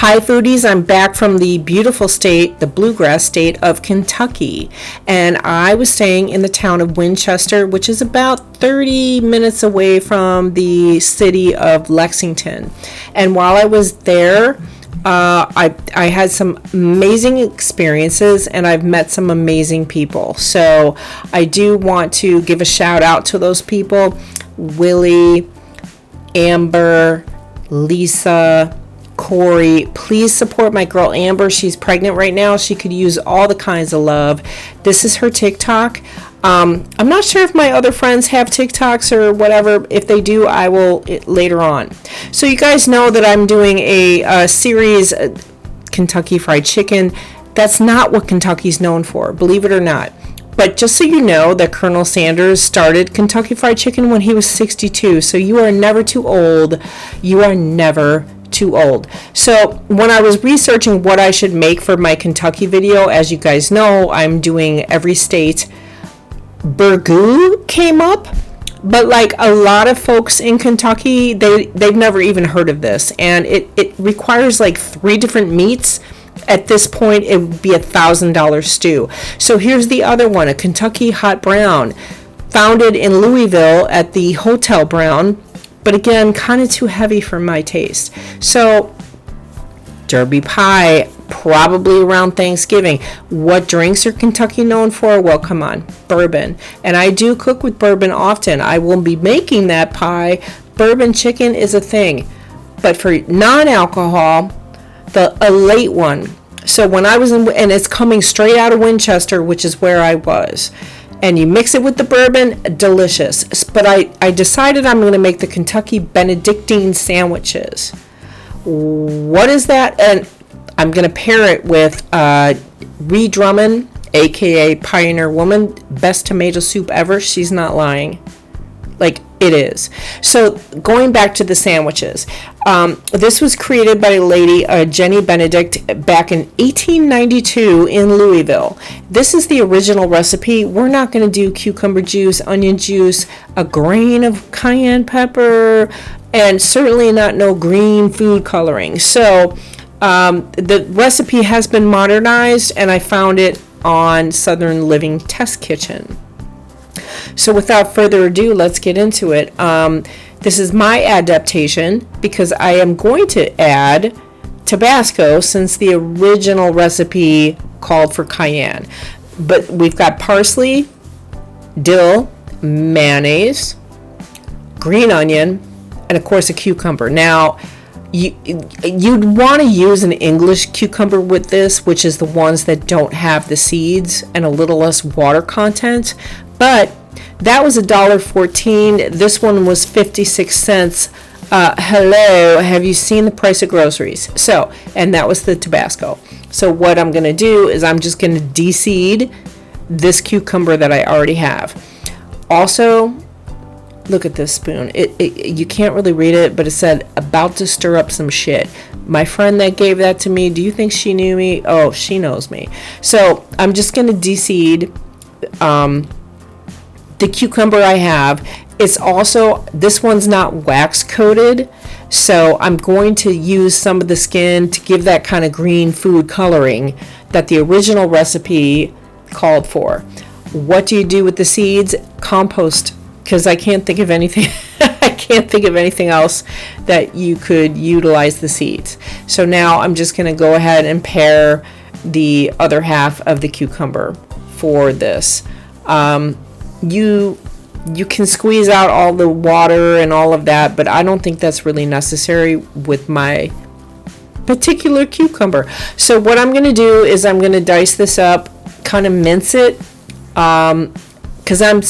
Hi foodies, I'm back from the beautiful state, the bluegrass state of Kentucky, and I was staying in the town of Winchester, which is about 30 minutes away from the city of Lexington. And while I was there, I had some amazing experiences, and I've met some amazing people. So I do want to give a shout out to those people: Willie, Amber, Lisa, Corey. Please support my girl Amber. She's pregnant right now. She could use all the kinds of love. This is her TikTok. I'm not sure if my other friends have TikToks or whatever. If they do, I will later on. So you guys know that I'm doing a series, Kentucky Fried Chicken. That's not what Kentucky's known for, believe it or not. But just so you know that Colonel Sanders started Kentucky Fried Chicken when he was 62. So you are never too old. You are never too old. So when I was researching what I should make for my Kentucky video, as you guys know, I'm doing every state. Burgoo came up, but like a lot of folks in Kentucky, they've never even heard of this, and it requires like 3 different meats. At this point, it would be $1,000 stew. So here's the other one, a Kentucky hot brown, founded in Louisville at the Hotel Brown, but again, kind of too heavy for my taste. So Derby pie, probably around Thanksgiving. What drinks are Kentucky known for? Well, come on, bourbon. And I do cook with bourbon often. I will be making that pie. Bourbon chicken is a thing. But for non-alcohol, a late one. So when I was in, and it's coming straight out of Winchester, which is where I was. And you mix it with the bourbon, delicious. But I decided I'm going to make the Kentucky Benedictine sandwiches. What is that? And I'm going to pair it with Ree Drummond, aka Pioneer Woman, best tomato soup ever. She's not lying. Like, it is. So going back to the sandwiches, this was created by a lady, Jennie Benedict, back in 1892 in Louisville. This is the original recipe. We're not going to do cucumber juice, onion juice, a grain of cayenne pepper, and certainly not no green food coloring. So the recipe has been modernized, and I found it on Southern Living Test Kitchen. So without further ado, let's get into it. This is my adaptation because I am going to add Tabasco since the original recipe called for cayenne. But we've got parsley, dill, mayonnaise, green onion, and of course a cucumber. Now, you'd want to use an English cucumber with this, which is the ones that don't have the seeds and a little less water content. But that was $1.14. This one was 56 cents. Hello, have you seen the price of groceries? So, and that was the Tabasco. So what I'm going to do is I'm just going to de-seed this cucumber that I already have. Also, look at this spoon. You can't really read it, but it said, about to stir up some shit. My friend that gave that to me, do you think she knew me? Oh, she knows me. So I'm just going to de-seed the cucumber I have. It's also, this one's not wax coated, so I'm going to use some of the skin to give that kind of green food coloring that the original recipe called for. What do you do with the seeds? Compost, because I can't think of anything I can't think of anything else that you could utilize the seeds. So now I'm just going to go ahead and pair the other half of the cucumber for this. You can squeeze out all the water and all of that, but I don't think that's really necessary with my particular cucumber. So what I'm going to do is I'm going to dice this up, kind of mince it, because I'm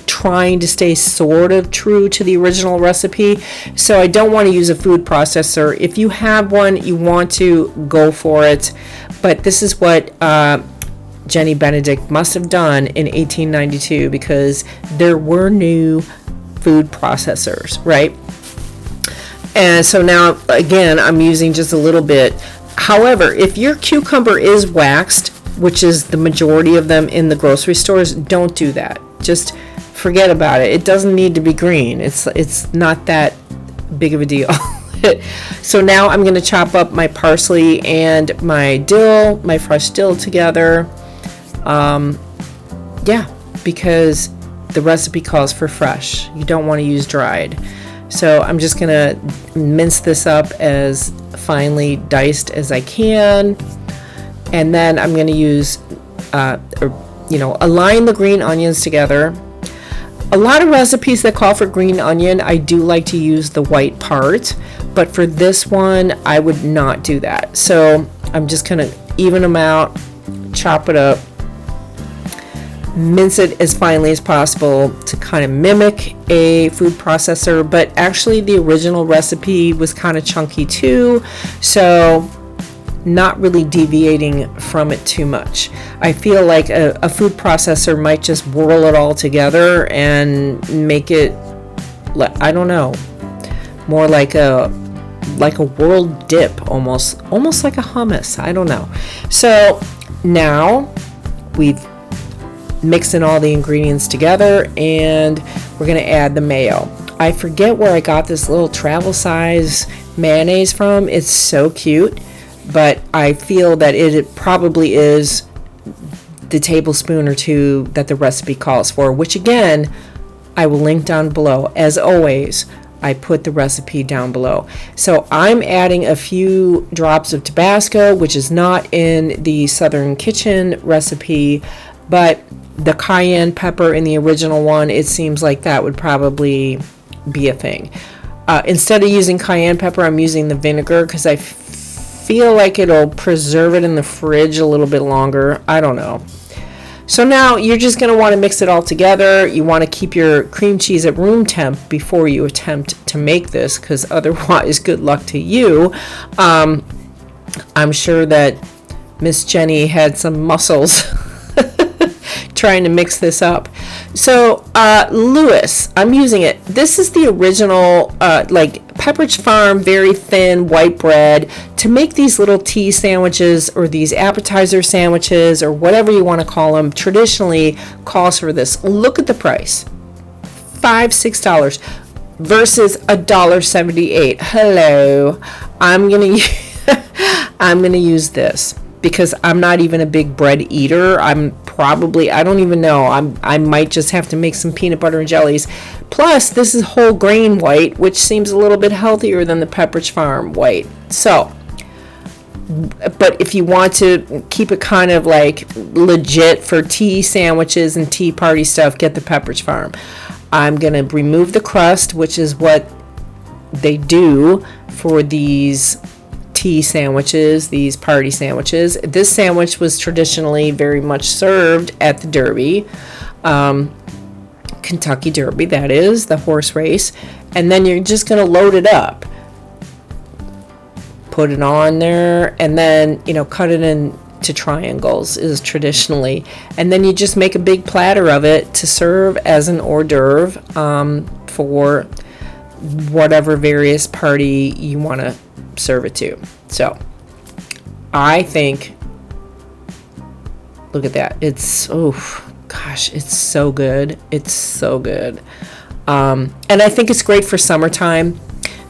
trying to stay sort of true to the original recipe, so I don't want to use a food processor. If you have one, you want to go for it, but this is what Jennie Benedict must have done in 1892, because there were new food processors, right? And so now, again, I'm using just a little bit. However, if your cucumber is waxed, which is the majority of them in the grocery stores, don't do that. Just forget about it. It doesn't need to be green. It's not that big of a deal. So now I'm going to chop up my parsley and my dill, my fresh dill together. Yeah, because the recipe calls for fresh. You don't want to use dried. So I'm just going to mince this up as finely diced as I can. And then I'm going to use, align the green onions together. A lot of recipes that call for green onion, I do like to use the white part, but for this one, I would not do that. So I'm just going to even them out, chop it up, mince it as finely as possible to kind of mimic a food processor, but actually the original recipe was kind of chunky too, so not really deviating from it too much. I feel like a food processor might just whirl it all together and make it, I don't know, more like a whirled dip, almost like a hummus. I don't know. So now we've mixing all the ingredients together, and we're going to add the mayo. I forget where I got this little travel size mayonnaise from. It's so cute, but I feel that it probably is the tablespoon or two that the recipe calls for, which again, I will link down below. As always, I put the recipe down below. So I'm adding a few drops of Tabasco, which is not in the Southern Kitchen recipe, but the cayenne pepper in the original one, it seems like that would probably be a thing. Instead of using cayenne pepper, I'm using the vinegar because I feel like it'll preserve it in the fridge a little bit longer. I don't know. So now you're just going to want to mix it all together. You want to keep your cream cheese at room temp before you attempt to make this, because otherwise, good luck to you. I'm sure that Miss Jennie had some muscles trying to mix this up. So Lewis, I'm using it. This is the original Pepperidge Farm very thin white bread to make these little tea sandwiches or these appetizer sandwiches or whatever you want to call them. Traditionally calls for this. Look at the price, $5-6 versus $1.78. Hello, I'm gonna use this because I'm not even a big bread eater. I don't even know. I might just have to make some peanut butter and jellies. Plus, this is whole grain white, which seems a little bit healthier than the Pepperidge Farm white. So, but if you want to keep it kind of like legit for tea sandwiches and tea party stuff, get the Pepperidge Farm. I'm going to remove the crust, which is what they do for these tea sandwiches, these party sandwiches. This sandwich was traditionally very much served at the Derby, Kentucky Derby, that is, the horse race. And then you're just going to load it up. Put it on there, and then, cut it into triangles is traditionally. And then you just make a big platter of it to serve as an hors d'oeuvre for whatever various party you want to serve it to. So I think, look at that, it's so good. It's so good. And I think it's great for summertime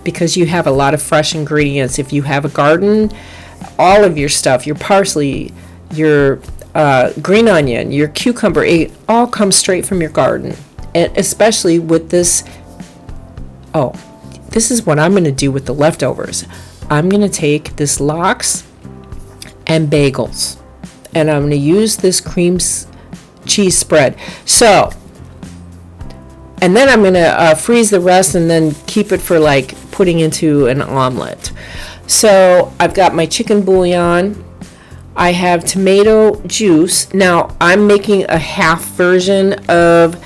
because you have a lot of fresh ingredients. If you have a garden, all of your stuff, your parsley, your green onion, your cucumber, it all comes straight from your garden. And especially with this, this is what I'm going to do with the leftovers. I'm going to take this lox and bagels, and I'm going to use this cream cheese spread. So, and then I'm going to freeze the rest and then keep it for like putting into an omelet. So I've got my chicken bouillon. I have tomato juice. Now I'm making a half version of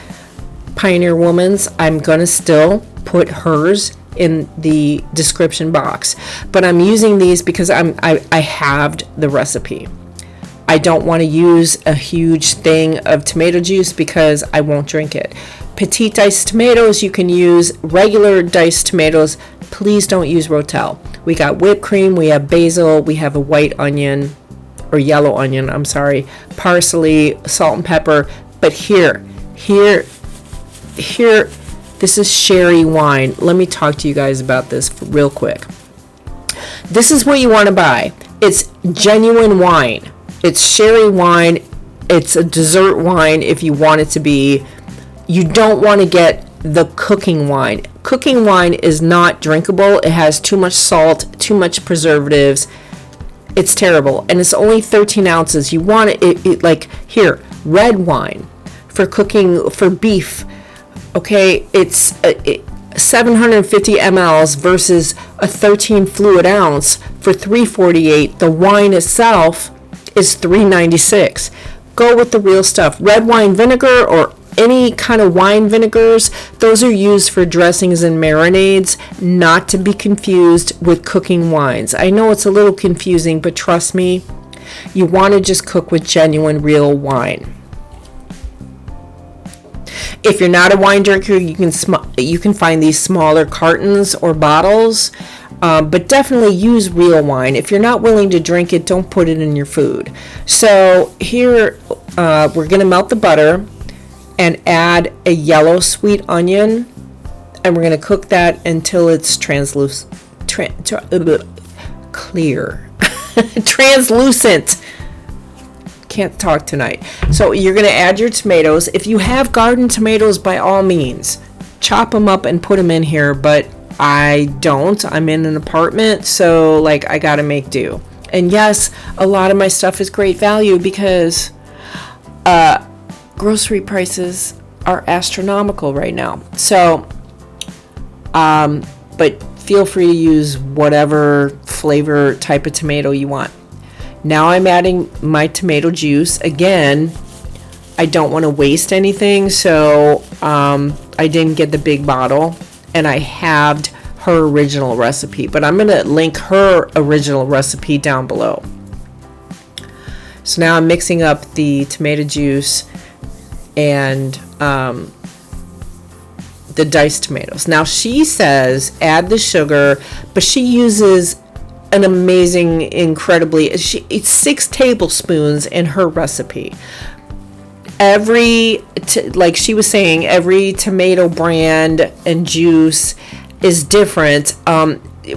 Pioneer Woman's. I'm going to still put hers in the description box, but I'm using these because I halved the recipe. I don't want to use a huge thing of tomato juice because I won't drink it. Petite diced tomatoes, you can use regular diced tomatoes. Please don't use Rotel. We got whipped cream, we have basil, we have a white onion, or yellow onion, I'm sorry, parsley, salt and pepper. But here, the This is sherry wine. Let me talk to you guys about this real quick. This is what you want to buy. It's genuine wine. It's sherry wine. It's a dessert wine if you want it to be. You don't want to get the cooking wine. Cooking wine is not drinkable. It has too much salt, too much preservatives. It's terrible. And it's only 13 ounces. You want it like here, red wine for cooking for beef. Okay, it's 750 mLs versus a 13 fluid ounce for $3.48. The wine itself is $3.96. Go with the real stuff. Red wine vinegar or any kind of wine vinegars, those are used for dressings and marinades, not to be confused with cooking wines. I know it's a little confusing, but trust me, you want to just cook with genuine real wine. If you're not a wine drinker, you can find these smaller cartons or bottles, but definitely use real wine. If you're not willing to drink it, don't put it in your food. So here, we're going to melt the butter and add a yellow sweet onion, and we're going to cook that until it's clear. Translucent. Can't talk tonight. So you're going to add your tomatoes. If you have garden tomatoes, by all means, chop them up and put them in here, but I don't. I'm in an apartment, so like I got to make do. And yes, a lot of my stuff is great value because grocery prices are astronomical right now. So, but feel free to use whatever flavor type of tomato you want. Now I'm adding my tomato juice. Again, I don't want to waste anything, so I didn't get the big bottle, and I halved her original recipe. But I'm going to link her original recipe down below. So now I'm mixing up the tomato juice and the diced tomatoes. Now she says add the sugar, but she uses an amazing, it's 6 tablespoons in her recipe. Like she was saying, every tomato brand and juice is different.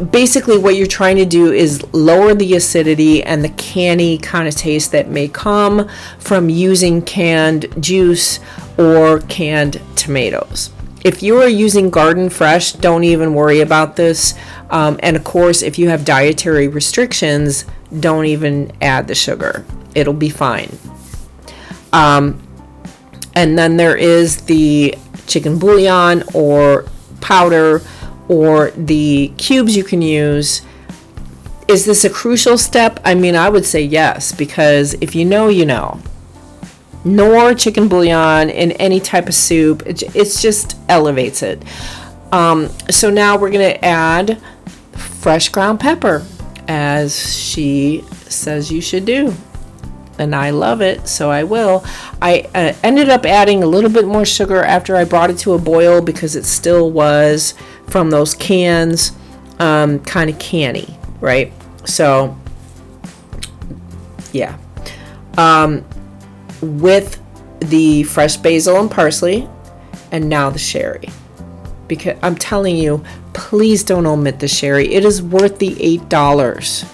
Basically what you're trying to do is lower the acidity and the canny kind of taste that may come from using canned juice or canned tomatoes. If you are using garden fresh, don't even worry about this. And of course, if you have dietary restrictions, don't even add the sugar. It'll be fine. And then there is the chicken bouillon or powder or the cubes you can use. Is this a crucial step? I mean, I would say yes, because if you know, you know. Nor chicken bouillon in any type of soup. It's just elevates it. So now we're going to add fresh ground pepper, as she says you should do. And I love it, so I will. I ended up adding a little bit more sugar after I brought it to a boil because it still was from those cans, kind of canny, right? So, yeah. With the fresh basil and parsley, and now the sherry. Because I'm telling you, please don't omit the sherry. It is worth the $8.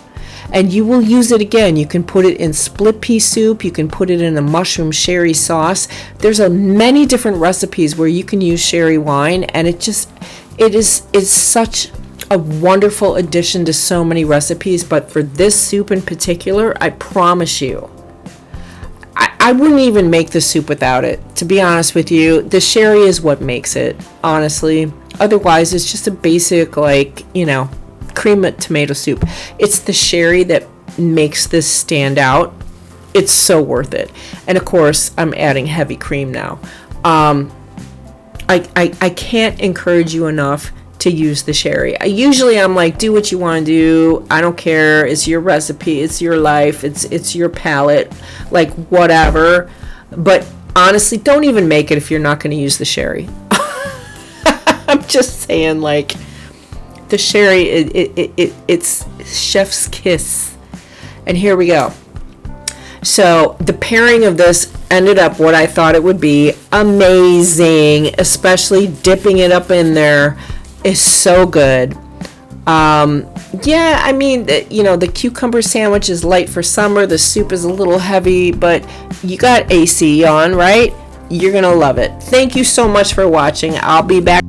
And you will use it again. You can put it in split pea soup. You can put it in a mushroom sherry sauce. There's many different recipes where you can use sherry wine, and it's such a wonderful addition to so many recipes. But for this soup in particular, I promise you, I wouldn't even make the soup without it. To be honest with you, the sherry is what makes it, honestly. Otherwise, it's just a basic, cream of tomato soup. It's the sherry that makes this stand out. It's so worth it. And of course, I'm adding heavy cream now. I can't encourage you enough to use the sherry. I'm like, do what you want to do. I don't care. It's your recipe. It's your life. It's your palate. Like, whatever. But honestly, don't even make it if you're not going to use the sherry. I'm just saying, like, the sherry, it's chef's kiss. And here we go. So the pairing of this ended up what I thought it would be. Amazing. Especially dipping it up in there is so good. Yeah, I mean, the cucumber sandwich is light for summer. The soup is a little heavy, but you got AC on, right? You're going to love it. Thank you so much for watching. I'll be back